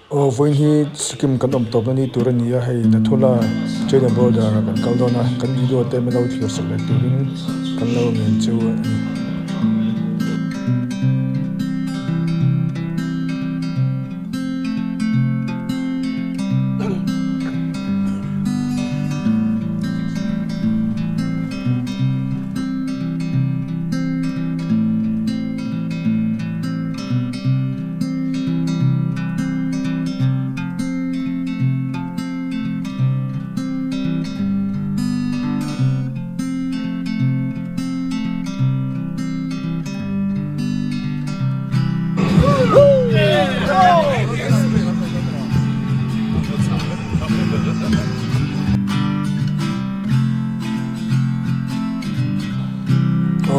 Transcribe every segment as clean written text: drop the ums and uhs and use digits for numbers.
Oh, when he skim kan top ni turania hay na thula chena border kan kaldona kan video te melo thir select turin kan lo men chu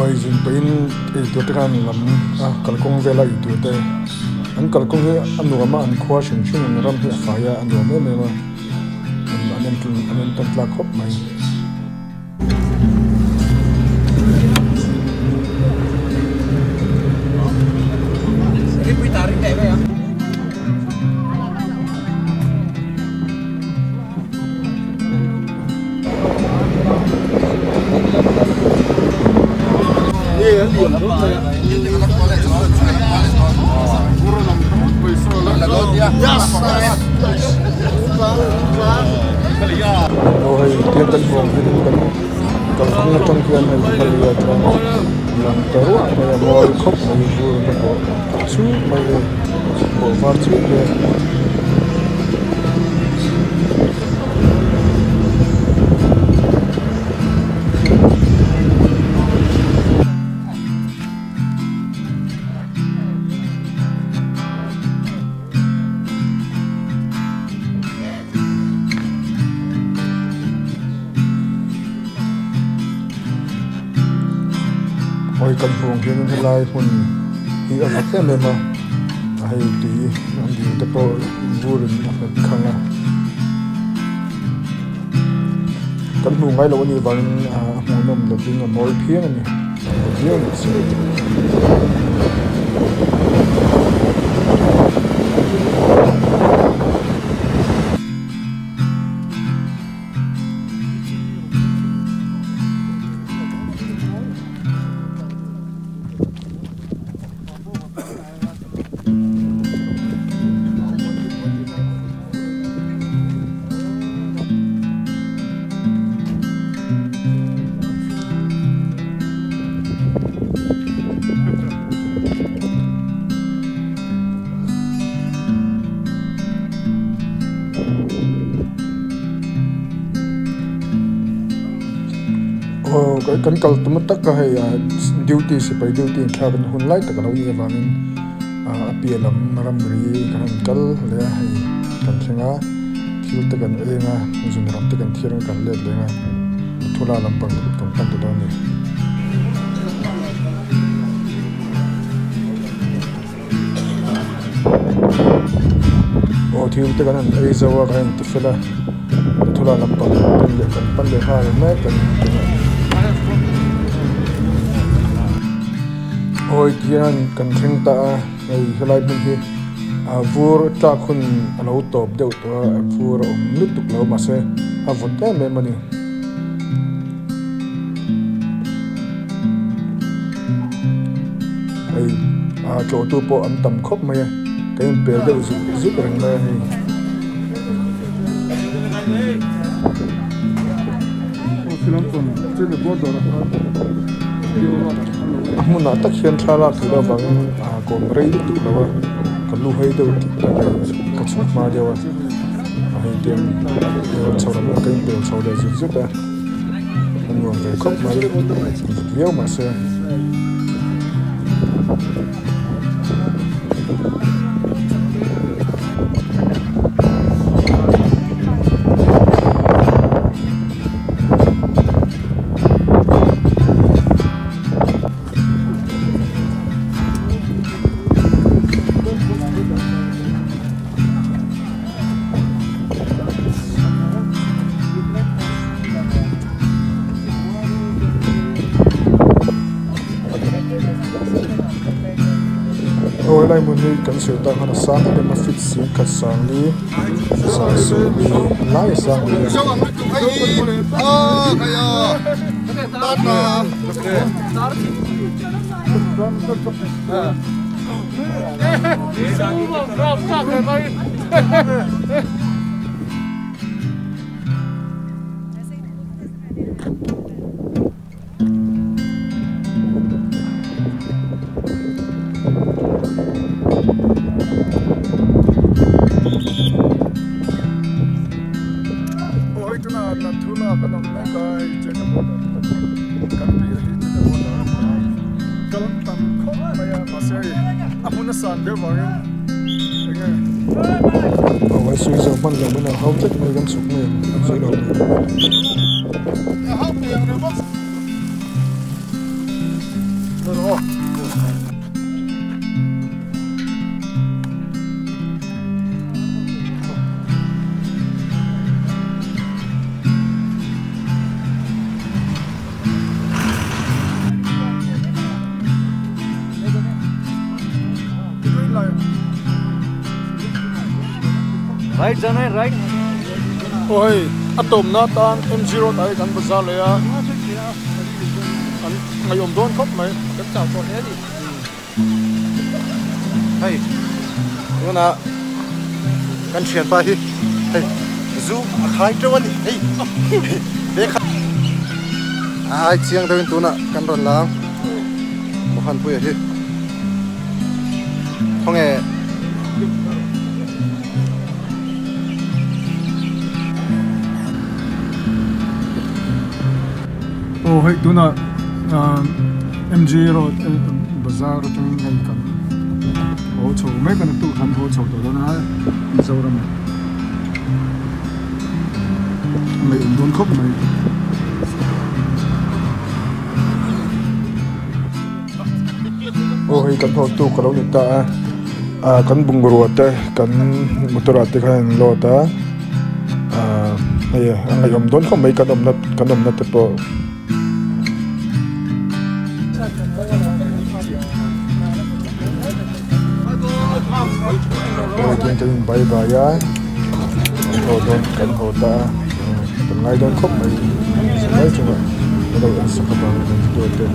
izin pain itu tekan lam kalkong vela itu te an kalkong he anu ama an khwa shin shin an ram he faya anu me me ma anen tan tla khop mai ini pui tarik kayak ya Ôi, tiêm tân phòng thì còn không trong kia này bây giờ cho làm tớ mà ngồi khóc mà vừa mà có chú mà bộ phát chú này ôi cần buông khi mình lại phun thì ở phía bên mà hay tí anh đi tập bộ vui đến khang à cần buông ngay lâu như vậy mồi nôm được nhưng mà mồi phiến này phiến cái cắn cầu tụi tất cả hay duty sẽ phải duty theo bên hôn lại tất cả lâu như vậy mình bia làm ram ri cái cal lẽ hay cần xem á thiếu tất cả những cái dùng làm tất cả thiếu cái cần lẽ lẽ thua là làm bằng tổng tăng từ đó này thiếu tất cả những cái dấu cái những cái là thua là làm bằng cần ban lẽ hai mấy cần ôi kian kan theng ta ei helai mun hi vur ta khun alo top deuh to vur lut tuk lo ma se vot te me mani ei cho tu po am tam khop mai cái pe deuh zu reng ma hi film kon che de bo do mun na tak hian thla tu da bang kom rei tu lawa kalu hei do ti ka chu ma dewa ai tem chawra ma kai pe chawra zu zu da an wang ve khop ma viau ma se lai mun hi kan se ta hana sang le ma fit si ka sang li sa su li lai sang li kaya tata Hãy subscribe cho kênh Ghiền Mì Gõ để không bỏ lỡ những video hấp dẫn. Right, Janai, right. Oi, atom na tan M0 tai kan bazar le ya. An ngayom don khop mai, kan chao chon he di. Hey, you na kan thian pa hi. Hey, zu a khai tawani. Hey. Be kha. Ai chiang dawin tu na kan ron lang. Mo han pu hi. Khong e Oh, hey, do not MG Road Bazaar trong ngày cần hỗ trợ mấy cái tụ hành hỗ trợ đó nó dâu ra mày muốn khóc mày oh hey cần hỗ tụ cái đó người ta cần bung ruột đấy cần motor ate cái lo ta ay ang ayom don không mấy cần đom nát to Kita bye ya. Don kan hota. Tengah don kop mai. Semai cuma. Kalau yang sekarang itu kan.